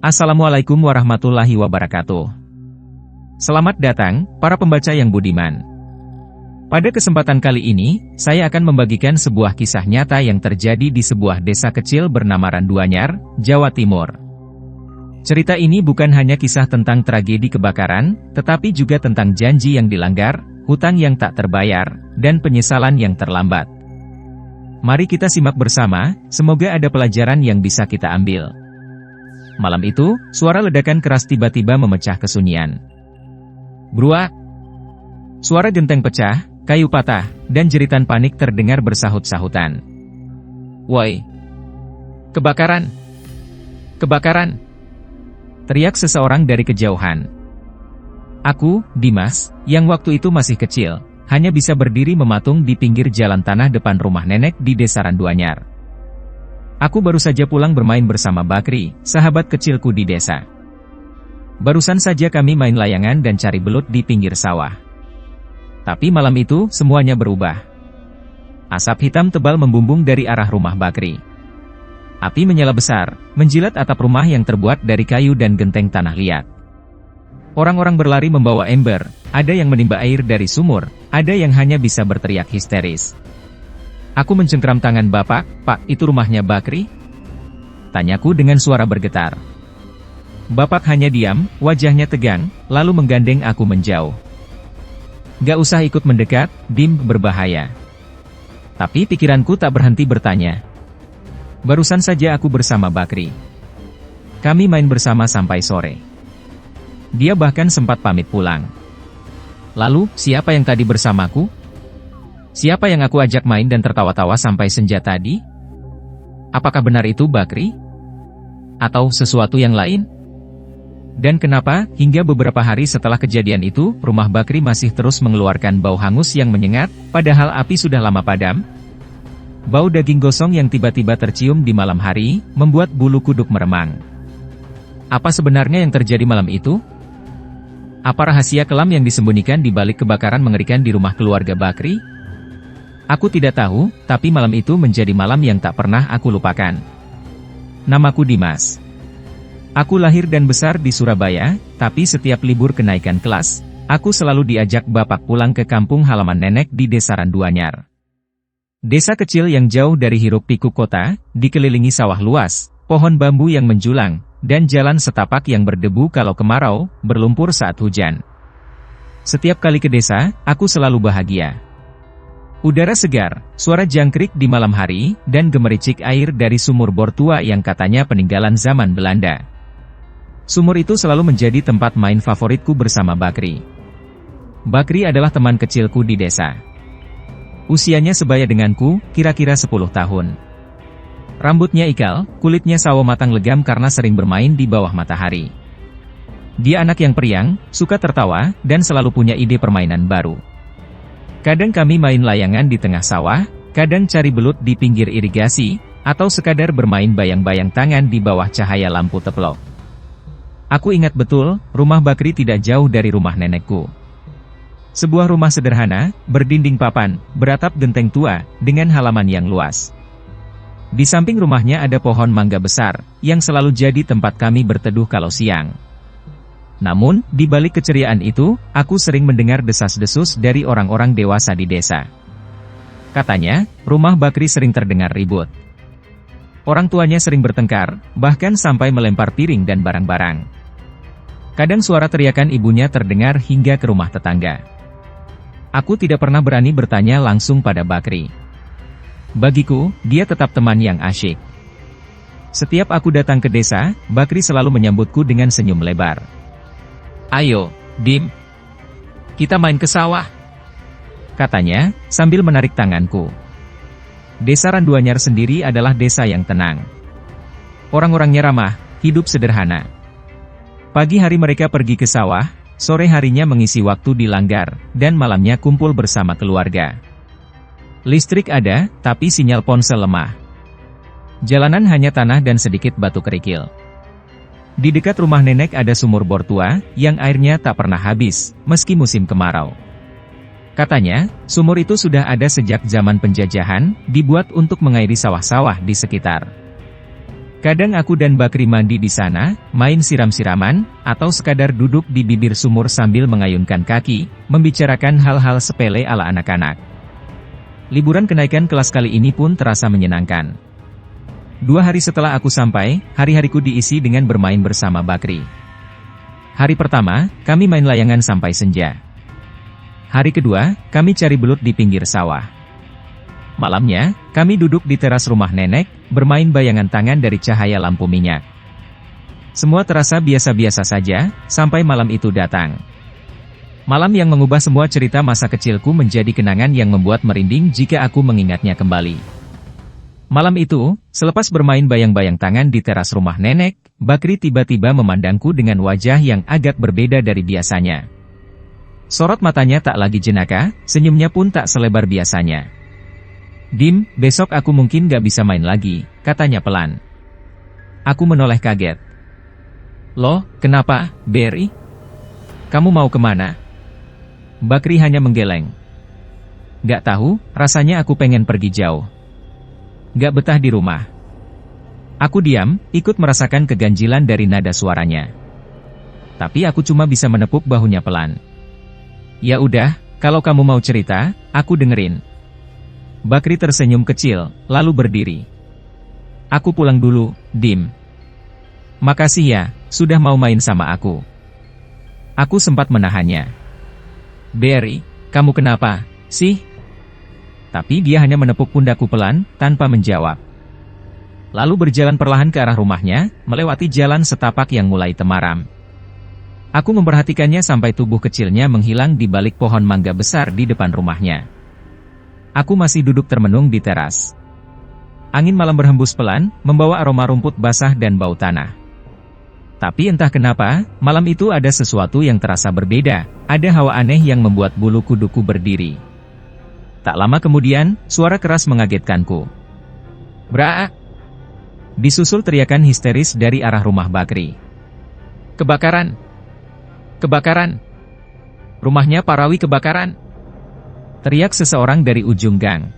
Assalamualaikum warahmatullahi wabarakatuh. Selamat datang, para pembaca yang budiman. Pada kesempatan kali ini, saya akan membagikan sebuah kisah nyata yang terjadi di sebuah desa kecil bernama Randuanyar, Jawa Timur. Cerita ini bukan hanya kisah tentang tragedi kebakaran, tetapi juga tentang janji yang dilanggar, hutang yang tak terbayar, dan penyesalan yang terlambat. Mari kita simak bersama, semoga ada pelajaran yang bisa kita ambil. Malam itu, suara ledakan keras tiba-tiba memecah kesunyian. Bruak! Suara genteng pecah, kayu patah, dan jeritan panik terdengar bersahut-sahutan. Woi! Kebakaran! Kebakaran! Teriak seseorang dari kejauhan. Aku, Dimas, yang waktu itu masih kecil, hanya bisa berdiri mematung di pinggir jalan tanah depan rumah nenek di desa Randuanyar. Aku baru saja pulang bermain bersama Bakri, sahabat kecilku di desa. Barusan saja kami main layangan dan cari belut di pinggir sawah. Tapi malam itu, semuanya berubah. Asap hitam tebal membumbung dari arah rumah Bakri. Api menyala besar, menjilat atap rumah yang terbuat dari kayu dan genteng tanah liat. Orang-orang berlari membawa ember, ada yang menimba air dari sumur, ada yang hanya bisa berteriak histeris. Aku mencengkram tangan Bapak, Pak, itu rumahnya Bakri? Tanyaku dengan suara bergetar. Bapak hanya diam, wajahnya tegang, lalu menggandeng aku menjauh. Gak usah ikut mendekat, Dim, berbahaya. Tapi pikiranku tak berhenti bertanya. Barusan saja aku bersama Bakri. Kami main bersama sampai sore. Dia bahkan sempat pamit pulang. Lalu, siapa yang tadi bersamaku? Siapa yang aku ajak main dan tertawa-tawa sampai senja tadi? Apakah benar itu Bakri? Atau sesuatu yang lain? Dan kenapa, hingga beberapa hari setelah kejadian itu, rumah Bakri masih terus mengeluarkan bau hangus yang menyengat, padahal api sudah lama padam? Bau daging gosong yang tiba-tiba tercium di malam hari, membuat bulu kuduk meremang. Apa sebenarnya yang terjadi malam itu? Apa rahasia kelam yang disembunyikan di balik kebakaran mengerikan di rumah keluarga Bakri? Aku tidak tahu, tapi malam itu menjadi malam yang tak pernah aku lupakan. Namaku Dimas. Aku lahir dan besar di Surabaya, tapi setiap libur kenaikan kelas, aku selalu diajak Bapak pulang ke kampung halaman nenek di desa Randuanyar. Desa kecil yang jauh dari hiruk-pikuk kota, dikelilingi sawah luas, pohon bambu yang menjulang, dan jalan setapak yang berdebu kalau kemarau, berlumpur saat hujan. Setiap kali ke desa, aku selalu bahagia. Udara segar, suara jangkrik di malam hari, dan gemericik air dari sumur bor tua yang katanya peninggalan zaman Belanda. Sumur itu selalu menjadi tempat main favoritku bersama Bakri. Bakri adalah teman kecilku di desa. Usianya sebaya denganku, kira-kira 10 tahun. Rambutnya ikal, kulitnya sawo matang legam karena sering bermain di bawah matahari. Dia anak yang periang, suka tertawa, dan selalu punya ide permainan baru. Kadang kami main layangan di tengah sawah, kadang cari belut di pinggir irigasi, atau sekadar bermain bayang-bayang tangan di bawah cahaya lampu teplok. Aku ingat betul, rumah Bakri tidak jauh dari rumah nenekku. Sebuah rumah sederhana, berdinding papan, beratap genteng tua, dengan halaman yang luas. Di samping rumahnya ada pohon mangga besar, yang selalu jadi tempat kami berteduh kalau siang. Namun, di balik keceriaan itu, aku sering mendengar desas-desus dari orang-orang dewasa di desa. Katanya, rumah Bakri sering terdengar ribut. Orang tuanya sering bertengkar, bahkan sampai melempar piring dan barang-barang. Kadang suara teriakan ibunya terdengar hingga ke rumah tetangga. Aku tidak pernah berani bertanya langsung pada Bakri. Bagiku, dia tetap teman yang asyik. Setiap aku datang ke desa, Bakri selalu menyambutku dengan senyum lebar. Ayo, Dim. Kita main ke sawah. Katanya, sambil menarik tanganku. Desa Randuanyar sendiri adalah desa yang tenang. Orang-orangnya ramah, hidup sederhana. Pagi hari mereka pergi ke sawah, sore harinya mengisi waktu di langgar, dan malamnya kumpul bersama keluarga. Listrik ada, tapi sinyal ponsel lemah. Jalanan hanya tanah dan sedikit batu kerikil. Di dekat rumah nenek ada sumur bor tua, yang airnya tak pernah habis, meski musim kemarau. Katanya, sumur itu sudah ada sejak zaman penjajahan, dibuat untuk mengairi sawah-sawah di sekitar. Kadang aku dan Bakri mandi di sana, main siram-siraman, atau sekadar duduk di bibir sumur sambil mengayunkan kaki, membicarakan hal-hal sepele ala anak-anak. Liburan kenaikan kelas kali ini pun terasa menyenangkan. 2 hari setelah aku sampai, hari-hariku diisi dengan bermain bersama Bakri. Hari pertama, kami main layangan sampai senja. Hari kedua, kami cari belut di pinggir sawah. Malamnya, kami duduk di teras rumah nenek, bermain bayangan tangan dari cahaya lampu minyak. Semua terasa biasa-biasa saja, sampai malam itu datang. Malam yang mengubah semua cerita masa kecilku menjadi kenangan yang membuat merinding jika aku mengingatnya kembali. Malam itu, selepas bermain bayang-bayang tangan di teras rumah nenek, Bakri tiba-tiba memandangku dengan wajah yang agak berbeda dari biasanya. Sorot matanya tak lagi jenaka, senyumnya pun tak selebar biasanya. "Dim, besok aku mungkin gak bisa main lagi," katanya pelan. Aku menoleh kaget. "Loh, kenapa, Berry? Kamu mau kemana?" Bakri hanya menggeleng. "Gak tahu, rasanya aku pengen pergi jauh. Gak betah di rumah." Aku diam, ikut merasakan keganjilan dari nada suaranya. Tapi aku cuma bisa menepuk bahunya pelan. "Ya udah, kalau kamu mau cerita, aku dengerin." Bakri tersenyum kecil, lalu berdiri. "Aku pulang dulu, Dim." "Makasih ya, sudah mau main sama aku." Aku sempat menahannya. "Berry, kamu kenapa, sih?" Tapi dia hanya menepuk pundakku pelan, tanpa menjawab. Lalu berjalan perlahan ke arah rumahnya, melewati jalan setapak yang mulai temaram. Aku memperhatikannya sampai tubuh kecilnya menghilang di balik pohon mangga besar di depan rumahnya. Aku masih duduk termenung di teras. Angin malam berhembus pelan, membawa aroma rumput basah dan bau tanah. Tapi entah kenapa, malam itu ada sesuatu yang terasa berbeda, ada hawa aneh yang membuat bulu kuduku berdiri. Tak lama kemudian, suara keras mengagetkanku. "Bra!" Disusul teriakan histeris dari arah rumah Bakri. "Kebakaran! Kebakaran! Rumahnya Pak Rawi kebakaran!" Teriak seseorang dari ujung gang.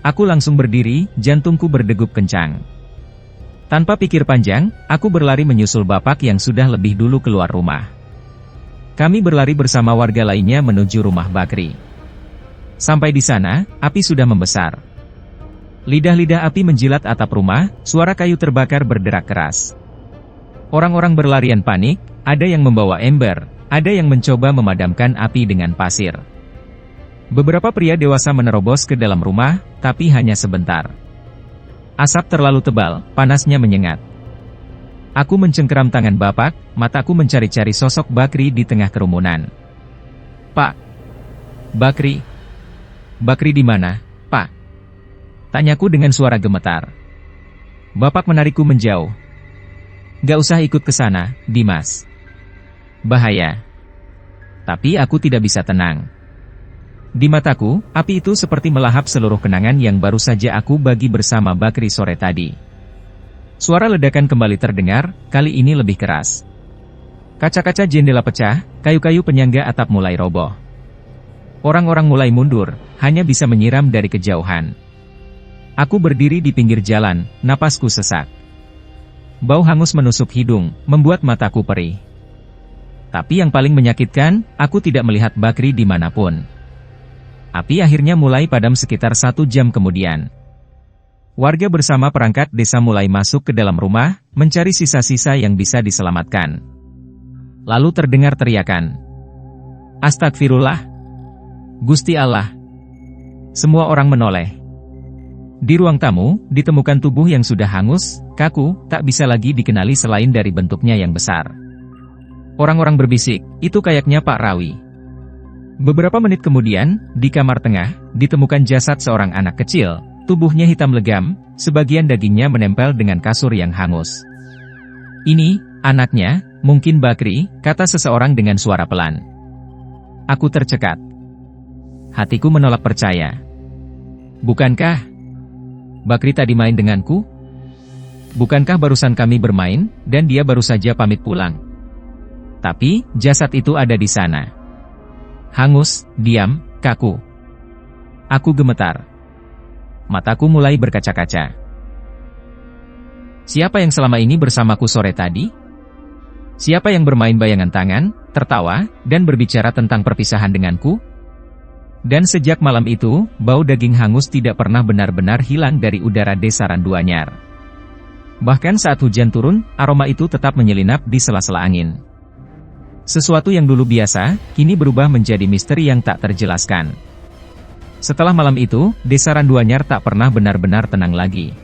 Aku langsung berdiri, jantungku berdegup kencang. Tanpa pikir panjang, aku berlari menyusul bapak yang sudah lebih dulu keluar rumah. Kami berlari bersama warga lainnya menuju rumah Bakri. Sampai di sana, api sudah membesar. Lidah-lidah api menjilat atap rumah, suara kayu terbakar berderak keras. Orang-orang berlarian panik, ada yang membawa ember, ada yang mencoba memadamkan api dengan pasir. Beberapa pria dewasa menerobos ke dalam rumah, tapi hanya sebentar. Asap terlalu tebal, panasnya menyengat. Aku mencengkeram tangan bapak, mataku mencari-cari sosok Bakri di tengah kerumunan. "Pak! Bakri! Bakri di mana, Pak?" Tanyaku dengan suara gemetar. Bapak menarikku menjauh. "Gak usah ikut ke sana, Dimas. Bahaya." Tapi aku tidak bisa tenang. Di mataku, api itu seperti melahap seluruh kenangan yang baru saja aku bagi bersama Bakri sore tadi. Suara ledakan kembali terdengar, kali ini lebih keras. Kaca-kaca jendela pecah, kayu-kayu penyangga atap mulai roboh. Orang-orang mulai mundur, hanya bisa menyiram dari kejauhan. Aku berdiri di pinggir jalan, napasku sesak. Bau hangus menusuk hidung, membuat mataku perih. Tapi yang paling menyakitkan, aku tidak melihat Bakri dimanapun. Api akhirnya mulai padam sekitar 1 jam kemudian. Warga bersama perangkat desa mulai masuk ke dalam rumah, mencari sisa-sisa yang bisa diselamatkan. Lalu terdengar teriakan. "Astagfirullah! Gusti Allah!" Semua orang menoleh. Di ruang tamu, ditemukan tubuh yang sudah hangus, kaku, tak bisa lagi dikenali selain dari bentuknya yang besar. Orang-orang berbisik, "Itu kayaknya Pak Rawi." Beberapa menit kemudian, di kamar tengah, ditemukan jasad seorang anak kecil, tubuhnya hitam legam, sebagian dagingnya menempel dengan kasur yang hangus. "Ini, anaknya, mungkin Bakri," kata seseorang dengan suara pelan. Aku tercekat. Hatiku menolak percaya. "Bukankah Bakri tadi main denganku? Bukankah barusan kami bermain, dan dia baru saja pamit pulang? Tapi, jasad itu ada di sana. Hangus, diam, kaku." Aku gemetar. Mataku mulai berkaca-kaca. Siapa yang selama ini bersamaku sore tadi? Siapa yang bermain bayangan tangan, tertawa, dan berbicara tentang perpisahan denganku? Dan sejak malam itu, bau daging hangus tidak pernah benar-benar hilang dari udara desa Randuanyar. Bahkan saat hujan turun, aroma itu tetap menyelinap di sela-sela angin. Sesuatu yang dulu biasa, kini berubah menjadi misteri yang tak terjelaskan. Setelah malam itu, desa Randuanyar tak pernah benar-benar tenang lagi.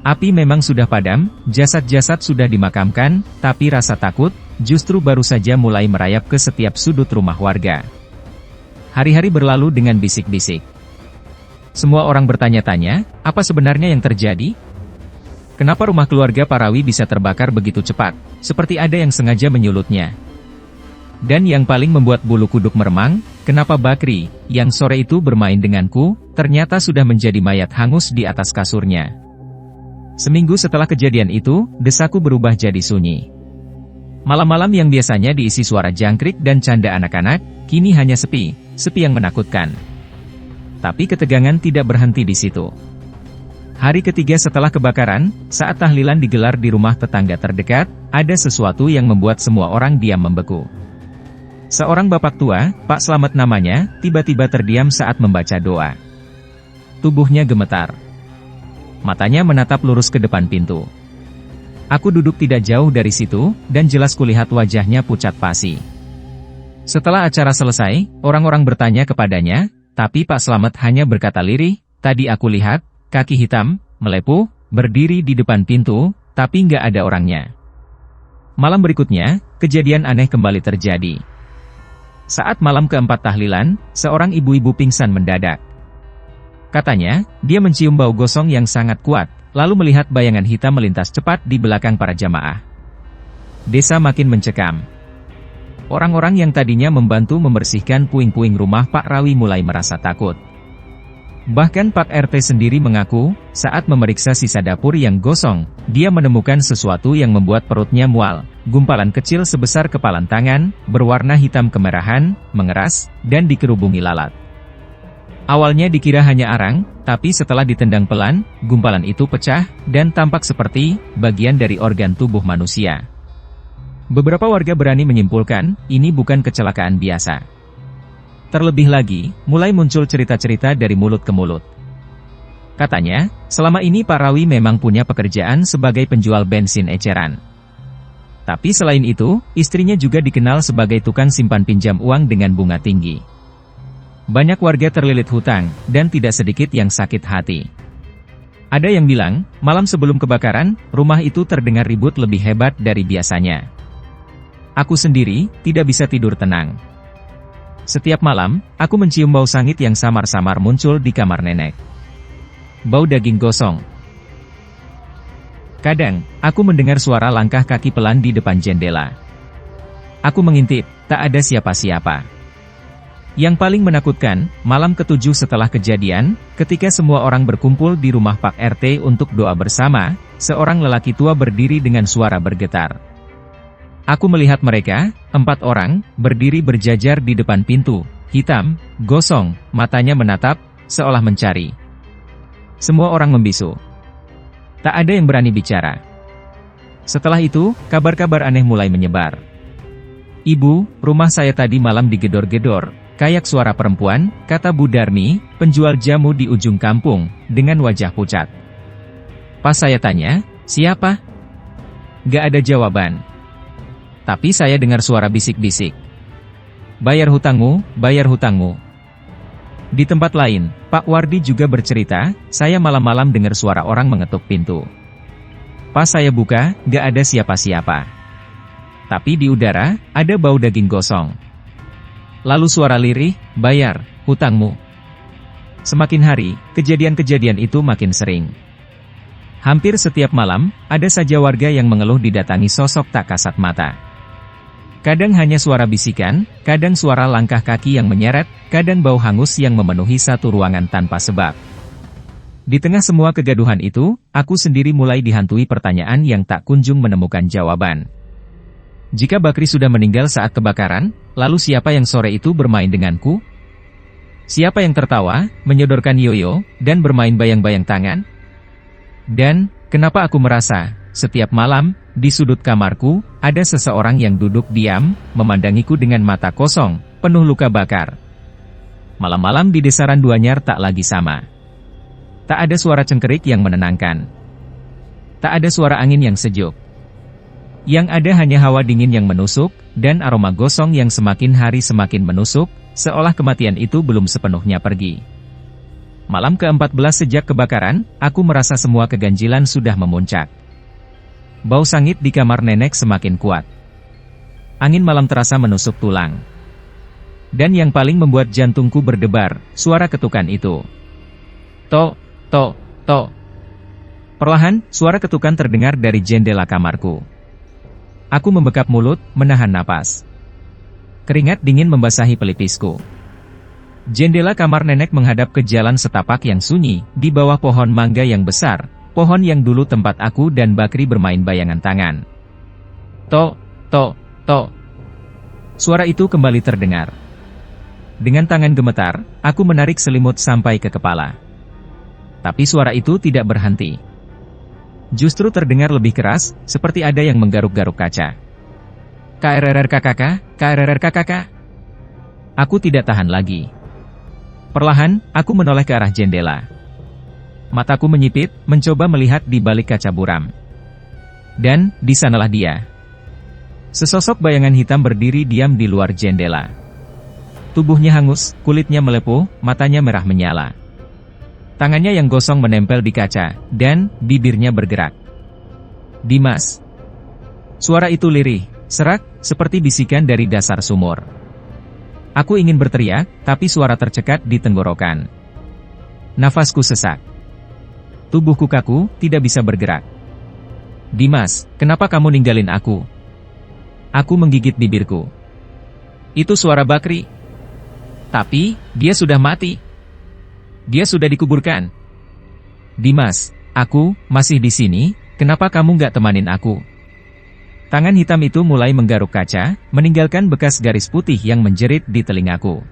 Api memang sudah padam, jasad-jasad sudah dimakamkan, tapi rasa takut, justru baru saja mulai merayap ke setiap sudut rumah warga. Hari-hari berlalu dengan bisik-bisik. Semua orang bertanya-tanya, apa sebenarnya yang terjadi? Kenapa rumah keluarga Parawi bisa terbakar begitu cepat, seperti ada yang sengaja menyulutnya? Dan yang paling membuat bulu kuduk meremang, kenapa Bakri, yang sore itu bermain denganku, ternyata sudah menjadi mayat hangus di atas kasurnya. Seminggu setelah kejadian itu, desaku berubah jadi sunyi. Malam-malam yang biasanya diisi suara jangkrik dan canda anak-anak, kini hanya sepi yang menakutkan. Tapi ketegangan tidak berhenti di situ. Hari ketiga setelah kebakaran, saat tahlilan digelar di rumah tetangga terdekat, ada sesuatu yang membuat semua orang diam membeku. Seorang bapak tua, Pak Slamet namanya, tiba-tiba terdiam saat membaca doa. Tubuhnya gemetar. Matanya menatap lurus ke depan pintu. Aku duduk tidak jauh dari situ, dan jelas kulihat wajahnya pucat pasi. Setelah acara selesai, orang-orang bertanya kepadanya, tapi Pak Slamet hanya berkata lirih, tadi aku lihat, kaki hitam, melepuh, berdiri di depan pintu, tapi nggak ada orangnya. Malam berikutnya, kejadian aneh kembali terjadi. Saat malam keempat tahlilan, seorang ibu-ibu pingsan mendadak. Katanya, dia mencium bau gosong yang sangat kuat, lalu melihat bayangan hitam melintas cepat di belakang para jamaah. Desa makin mencekam. Orang-orang yang tadinya membantu membersihkan puing-puing rumah Pak Rawi mulai merasa takut. Bahkan Pak RT sendiri mengaku, saat memeriksa sisa dapur yang gosong, dia menemukan sesuatu yang membuat perutnya mual. Gumpalan kecil sebesar kepalan tangan, berwarna hitam kemerahan, mengeras, dan dikerubungi lalat. Awalnya dikira hanya arang, tapi setelah ditendang pelan, gumpalan itu pecah, dan tampak seperti bagian dari organ tubuh manusia. Beberapa warga berani menyimpulkan, ini bukan kecelakaan biasa. Terlebih lagi, mulai muncul cerita-cerita dari mulut ke mulut. Katanya, selama ini Pak Rawi memang punya pekerjaan sebagai penjual bensin eceran. Tapi selain itu, istrinya juga dikenal sebagai tukang simpan pinjam uang dengan bunga tinggi. Banyak warga terlilit hutang, dan tidak sedikit yang sakit hati. Ada yang bilang, malam sebelum kebakaran, rumah itu terdengar ribut lebih hebat dari biasanya. Aku sendiri, tidak bisa tidur tenang. Setiap malam, aku mencium bau sangit yang samar-samar muncul di kamar nenek. Bau daging gosong. Kadang, aku mendengar suara langkah kaki pelan di depan jendela. Aku mengintip, tak ada siapa-siapa. Yang paling menakutkan, malam ketujuh setelah kejadian, ketika semua orang berkumpul di rumah Pak RT untuk doa bersama, seorang lelaki tua berdiri dengan suara bergetar. Aku melihat mereka, 4 orang, berdiri berjajar di depan pintu, hitam, gosong, matanya menatap, seolah mencari. Semua orang membisu. Tak ada yang berani bicara. Setelah itu, kabar-kabar aneh mulai menyebar. Ibu, rumah saya tadi malam digedor-gedor. Kayak suara perempuan, kata Bu Darmi, penjual jamu di ujung kampung, dengan wajah pucat. Pas saya tanya, siapa? Gak ada jawaban. Tapi saya dengar suara bisik-bisik. Bayar hutangmu, bayar hutangmu. Di tempat lain, Pak Wardi juga bercerita, saya malam-malam dengar suara orang mengetuk pintu. Pas saya buka, gak ada siapa-siapa. Tapi di udara, ada bau daging gosong. Lalu suara lirih, bayar hutangmu. Semakin hari, kejadian-kejadian itu makin sering. Hampir setiap malam, ada saja warga yang mengeluh didatangi sosok tak kasat mata. Kadang hanya suara bisikan, kadang suara langkah kaki yang menyeret, kadang bau hangus yang memenuhi satu ruangan tanpa sebab. Di tengah semua kegaduhan itu, aku sendiri mulai dihantui pertanyaan yang tak kunjung menemukan jawaban. Jika Bakri sudah meninggal saat kebakaran, lalu siapa yang sore itu bermain denganku? Siapa yang tertawa, menyodorkan yoyo, dan bermain bayang-bayang tangan? Dan, Kenapa aku merasa, setiap malam, di sudut kamarku, ada seseorang yang duduk diam, memandangiku dengan mata kosong, penuh luka bakar. Malam-malam di desa Randuanyar tak lagi sama. Tak ada suara cengkerik yang menenangkan. Tak ada suara angin yang sejuk. Yang ada hanya hawa dingin yang menusuk, dan aroma gosong yang semakin hari semakin menusuk, seolah kematian itu belum sepenuhnya pergi. Malam ke-14 sejak kebakaran, aku merasa semua keganjilan sudah memuncak. Bau sangit di kamar nenek semakin kuat. Angin malam terasa menusuk tulang. Dan yang paling membuat jantungku berdebar, suara ketukan itu. Tok, tok, tok. Perlahan, suara ketukan terdengar dari jendela kamarku. Aku membekap mulut, menahan napas. Keringat dingin membasahi pelipisku. Jendela kamar nenek menghadap ke jalan setapak yang sunyi, di bawah pohon mangga yang besar, pohon yang dulu tempat aku dan Bakri bermain bayangan tangan. Tok, tok, tok. Suara itu kembali terdengar. Dengan tangan gemetar, aku menarik selimut sampai ke kepala. Tapi suara itu tidak berhenti. Justru terdengar lebih keras, seperti ada yang menggaruk-garuk kaca. KRRRKKK, KRRRKKK. Aku tidak tahan lagi. Perlahan, aku menoleh ke arah jendela. Mataku menyipit, mencoba melihat di balik kaca buram. Dan, di sanalah dia. Sesosok bayangan hitam berdiri diam di luar jendela. Tubuhnya hangus, kulitnya melepuh, matanya merah menyala. Tangannya yang gosong menempel di kaca, dan bibirnya bergerak. Dimas. Suara itu lirih, serak, seperti bisikan dari dasar sumur. Aku ingin berteriak, tapi suara tercekat di tenggorokan. Nafasku sesak. Tubuhku kaku, tidak bisa bergerak. Dimas, kenapa kamu ninggalin aku? Aku menggigit bibirku. Itu suara Bakri. Tapi, dia sudah mati. Dia sudah dikuburkan. Dimas, aku masih di sini, kenapa kamu nggak temanin aku? Tangan hitam itu mulai menggaruk kaca, meninggalkan bekas garis putih yang menjerit di telingaku.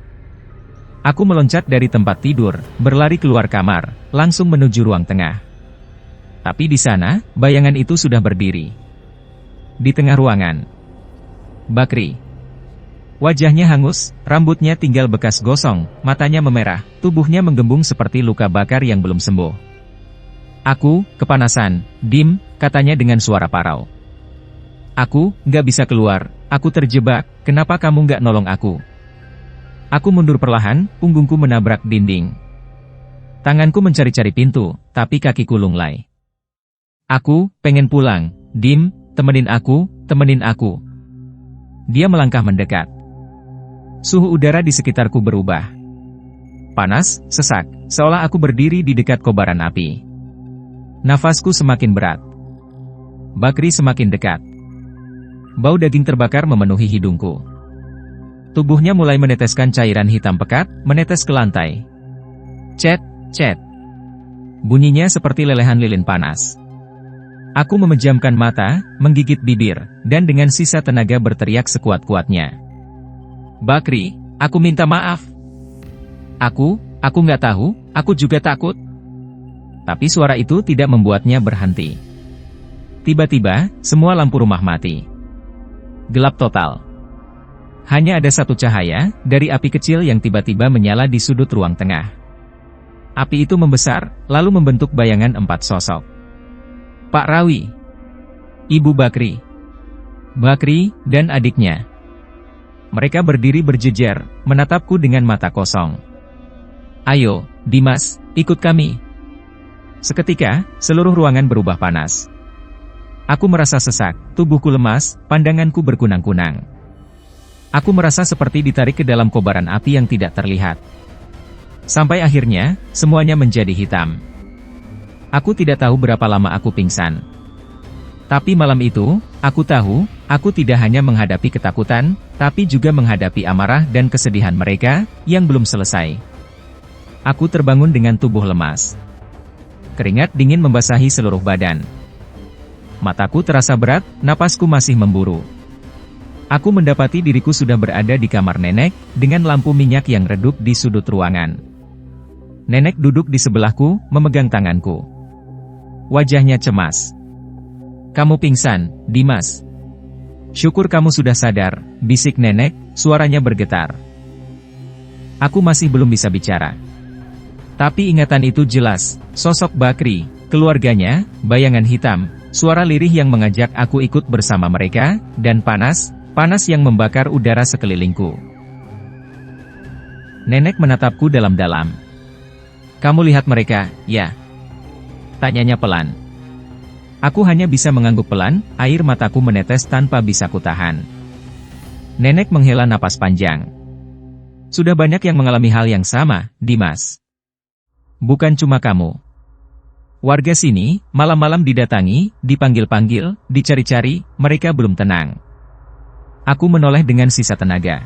Aku meloncat dari tempat tidur, berlari keluar kamar, langsung menuju ruang tengah. Tapi di sana, bayangan itu sudah berdiri. Di tengah ruangan. Bakri. Wajahnya hangus, rambutnya tinggal bekas gosong, matanya memerah, tubuhnya menggembung seperti luka bakar yang belum sembuh. Aku, kepanasan, Dim, katanya dengan suara parau. Aku, nggak bisa keluar, aku terjebak, kenapa kamu nggak nolong aku? Aku mundur perlahan, punggungku menabrak dinding. Tanganku mencari-cari pintu, tapi kakiku lunglai. Aku, pengen pulang, Dim, temenin aku, temenin aku. Dia melangkah mendekat. Suhu udara di sekitarku berubah. Panas, sesak, seolah aku berdiri di dekat kobaran api. Nafasku semakin berat. Bakri semakin dekat. Bau daging terbakar memenuhi hidungku. Tubuhnya mulai meneteskan cairan hitam pekat, menetes ke lantai. Cet, cet. Bunyinya seperti lelehan lilin panas. Aku memejamkan mata, menggigit bibir, dan dengan sisa tenaga berteriak sekuat-kuatnya. Bakri, aku minta maaf. Aku nggak tahu, aku juga takut. Tapi suara itu tidak membuatnya berhenti. Tiba-tiba, semua lampu rumah mati. Gelap total. Hanya ada satu cahaya, dari api kecil yang tiba-tiba menyala di sudut ruang tengah. Api itu membesar, lalu membentuk bayangan 4 sosok. Pak Rawi. Ibu Bakri. Bakri, dan adiknya. Mereka berdiri berjejer, menatapku dengan mata kosong. Ayo, Dimas, ikut kami. Seketika, seluruh ruangan berubah panas. Aku merasa sesak, tubuhku lemas, pandanganku berkunang-kunang. Aku merasa seperti ditarik ke dalam kobaran api yang tidak terlihat. Sampai akhirnya, semuanya menjadi hitam. Aku tidak tahu berapa lama aku pingsan. Tapi malam itu, aku tahu, aku tidak hanya menghadapi ketakutan, tapi juga menghadapi amarah dan kesedihan mereka, yang belum selesai. Aku terbangun dengan tubuh lemas. Keringat dingin membasahi seluruh badan. Mataku terasa berat, napasku masih memburu. Aku mendapati diriku sudah berada di kamar nenek, dengan lampu minyak yang redup di sudut ruangan. Nenek duduk di sebelahku, memegang tanganku. wajahnya cemas. "Kamu pingsan, Dimas." "Syukur kamu sudah sadar," bisik nenek, suaranya bergetar. Aku masih belum bisa bicara. Tapi ingatan itu jelas, sosok Bakri, keluarganya, bayangan hitam, suara lirih yang mengajak aku ikut bersama mereka, dan panas yang membakar udara sekelilingku. Nenek menatapku dalam-dalam. "Kamu lihat mereka, ya?" tanyanya pelan. Aku hanya bisa mengangguk pelan, air mataku menetes tanpa bisa kutahan. Nenek menghela napas panjang. "Sudah banyak yang mengalami hal yang sama, Dimas. Bukan cuma kamu. Warga sini, malam-malam didatangi, dipanggil-panggil, dicari-cari, mereka belum tenang." Aku menoleh dengan sisa tenaga.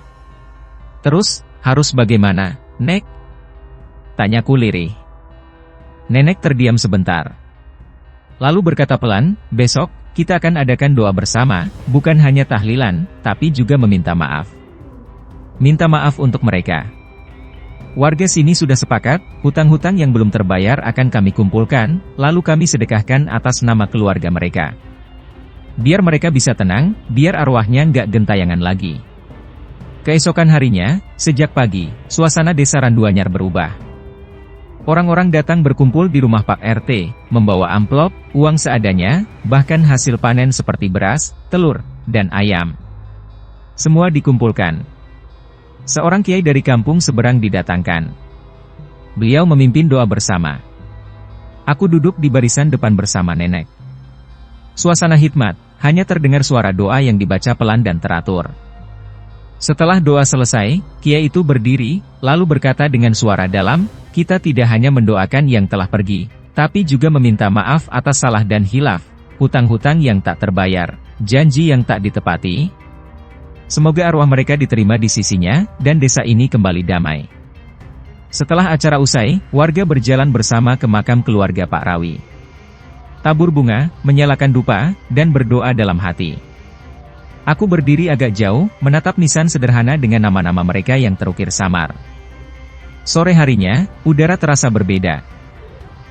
"Terus, harus bagaimana, Nek?" tanyaku lirih. Nenek terdiam sebentar. Lalu berkata pelan, "Besok, kita akan adakan doa bersama, bukan hanya tahlilan, tapi juga meminta maaf. Minta maaf untuk mereka. Warga sini sudah sepakat, hutang-hutang yang belum terbayar akan kami kumpulkan, lalu kami sedekahkan atas nama keluarga mereka. Biar mereka bisa tenang, biar arwahnya nggak gentayangan lagi." Keesokan harinya, sejak pagi, suasana desa Randuanyar berubah. Orang-orang datang berkumpul di rumah Pak RT, membawa amplop, uang seadanya, bahkan hasil panen seperti beras, telur, dan ayam. Semua dikumpulkan. Seorang kiai dari kampung seberang didatangkan. Beliau memimpin doa bersama. Aku duduk di barisan depan bersama nenek. Suasana hikmat, hanya terdengar suara doa yang dibaca pelan dan teratur. Setelah doa selesai, kiai itu berdiri, lalu berkata dengan suara dalam, "Kita tidak hanya mendoakan yang telah pergi, tapi juga meminta maaf atas salah dan hilaf, hutang-hutang yang tak terbayar, janji yang tak ditepati. Semoga arwah mereka diterima di sisinya, dan desa ini kembali damai." Setelah acara usai, warga berjalan bersama ke makam keluarga Pak Rawi. Tabur bunga, menyalakan dupa, dan berdoa dalam hati. Aku berdiri agak jauh, menatap nisan sederhana dengan nama-nama mereka yang terukir samar. Sore harinya, udara terasa berbeda.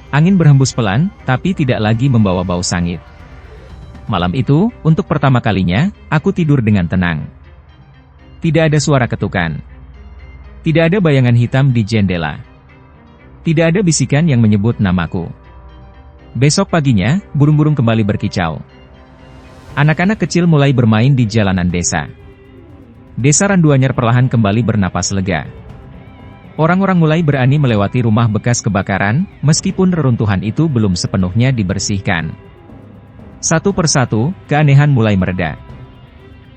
Angin berhembus pelan, tapi tidak lagi membawa bau sangit. Malam itu, untuk pertama kalinya, aku tidur dengan tenang. Tidak ada suara ketukan. Tidak ada bayangan hitam di jendela. Tidak ada bisikan yang menyebut namaku. Besok paginya, burung-burung kembali berkicau. Anak-anak kecil mulai bermain di jalanan desa. Desa Randuanyar perlahan kembali bernapas lega. Orang-orang mulai berani melewati rumah bekas kebakaran, meskipun reruntuhan itu belum sepenuhnya dibersihkan. Satu persatu, keanehan mulai mereda.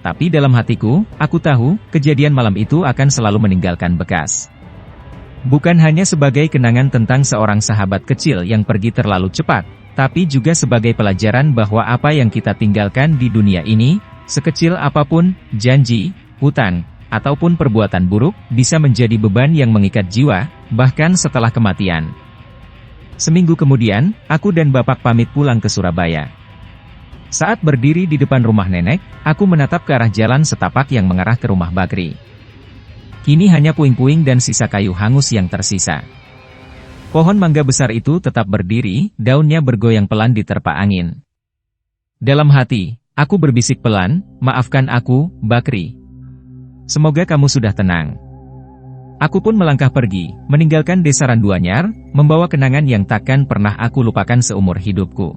Tapi dalam hatiku, aku tahu, kejadian malam itu akan selalu meninggalkan bekas. Bukan hanya sebagai kenangan tentang seorang sahabat kecil yang pergi terlalu cepat, tapi juga sebagai pelajaran bahwa apa yang kita tinggalkan di dunia ini, sekecil apapun, janji, hutang, ataupun perbuatan buruk, bisa menjadi beban yang mengikat jiwa, bahkan setelah kematian. Seminggu kemudian, aku dan Bapak pamit pulang ke Surabaya. Saat berdiri di depan rumah nenek, aku menatap ke arah jalan setapak yang mengarah ke rumah Bakri. Kini hanya puing-puing dan sisa kayu hangus yang tersisa. Pohon mangga besar itu tetap berdiri, daunnya bergoyang pelan diterpa angin. Dalam hati, aku berbisik pelan, "Maafkan aku, Bakri. Semoga kamu sudah tenang." Aku pun melangkah pergi, meninggalkan desa Randuanyar, membawa kenangan yang takkan pernah aku lupakan seumur hidupku.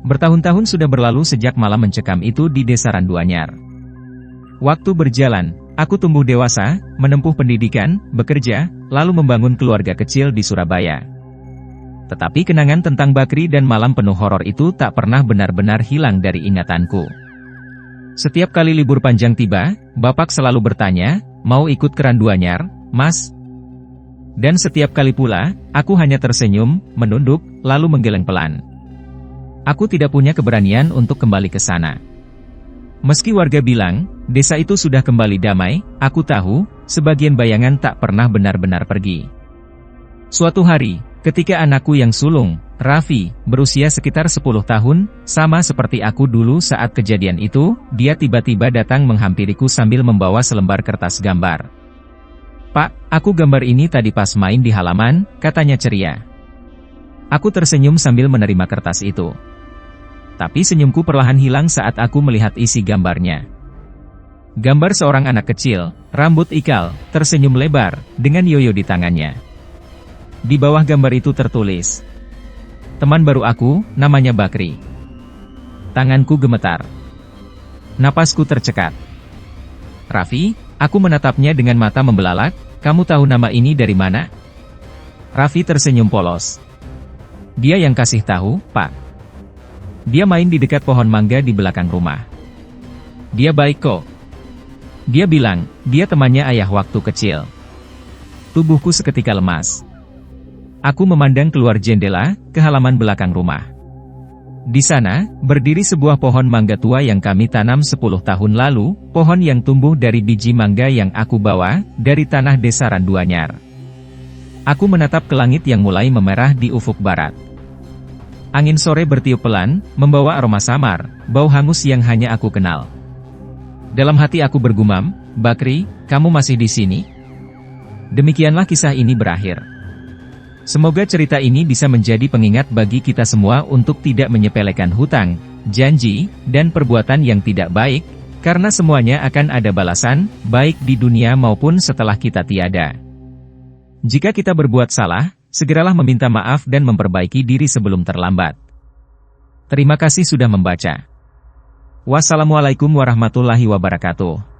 Bertahun-tahun sudah berlalu sejak malam mencekam itu di desa Randuanyar. Waktu berjalan, aku tumbuh dewasa, menempuh pendidikan, bekerja, lalu membangun keluarga kecil di Surabaya. Tetapi kenangan tentang Bakri dan malam penuh horor itu tak pernah benar-benar hilang dari ingatanku. Setiap kali libur panjang tiba, Bapak selalu bertanya, "Mau ikut ke Randuanyar, Mas?" Dan setiap kali pula, aku hanya tersenyum, menunduk, lalu menggeleng pelan. Aku tidak punya keberanian untuk kembali ke sana. Meski warga bilang, desa itu sudah kembali damai, aku tahu, sebagian bayangan tak pernah benar-benar pergi. Suatu hari, ketika anakku yang sulung, Raffi, berusia sekitar 10 tahun, sama seperti aku dulu saat kejadian itu, dia tiba-tiba datang menghampiriku sambil membawa selembar kertas gambar. "Pak, aku gambar ini tadi pas main di halaman," katanya ceria. Aku tersenyum sambil menerima kertas itu. Tapi senyumku perlahan hilang saat aku melihat isi gambarnya. Gambar seorang anak kecil, rambut ikal, tersenyum lebar, dengan yoyo di tangannya. Di bawah gambar itu tertulis, "Teman baru aku, namanya Bakri." Tanganku gemetar. Napasku tercekat. "Raffi," aku menatapnya dengan mata membelalak, "kamu tahu nama ini dari mana?" Raffi tersenyum polos. "Dia yang kasih tahu, Pak. Dia main di dekat pohon mangga di belakang rumah. Dia baik kok. Dia bilang, dia temannya ayah waktu kecil." Tubuhku seketika lemas. Aku memandang keluar jendela, ke halaman belakang rumah. Di sana, berdiri sebuah pohon mangga tua yang kami tanam 10 tahun lalu, pohon yang tumbuh dari biji mangga yang aku bawa, dari tanah desa Randuanyar. Aku menatap ke langit yang mulai memerah di ufuk barat. Angin sore bertiup pelan, membawa aroma samar, bau hangus yang hanya aku kenal. Dalam hati aku bergumam, "Bakri, kamu masih di sini?" Demikianlah kisah ini berakhir. Semoga cerita ini bisa menjadi pengingat bagi kita semua untuk tidak menyepelekan hutang, janji, dan perbuatan yang tidak baik, karena semuanya akan ada balasan, baik di dunia maupun setelah kita tiada. Jika kita berbuat salah, segeralah meminta maaf dan memperbaiki diri sebelum terlambat. Terima kasih sudah membaca. Wassalamualaikum warahmatullahi wabarakatuh.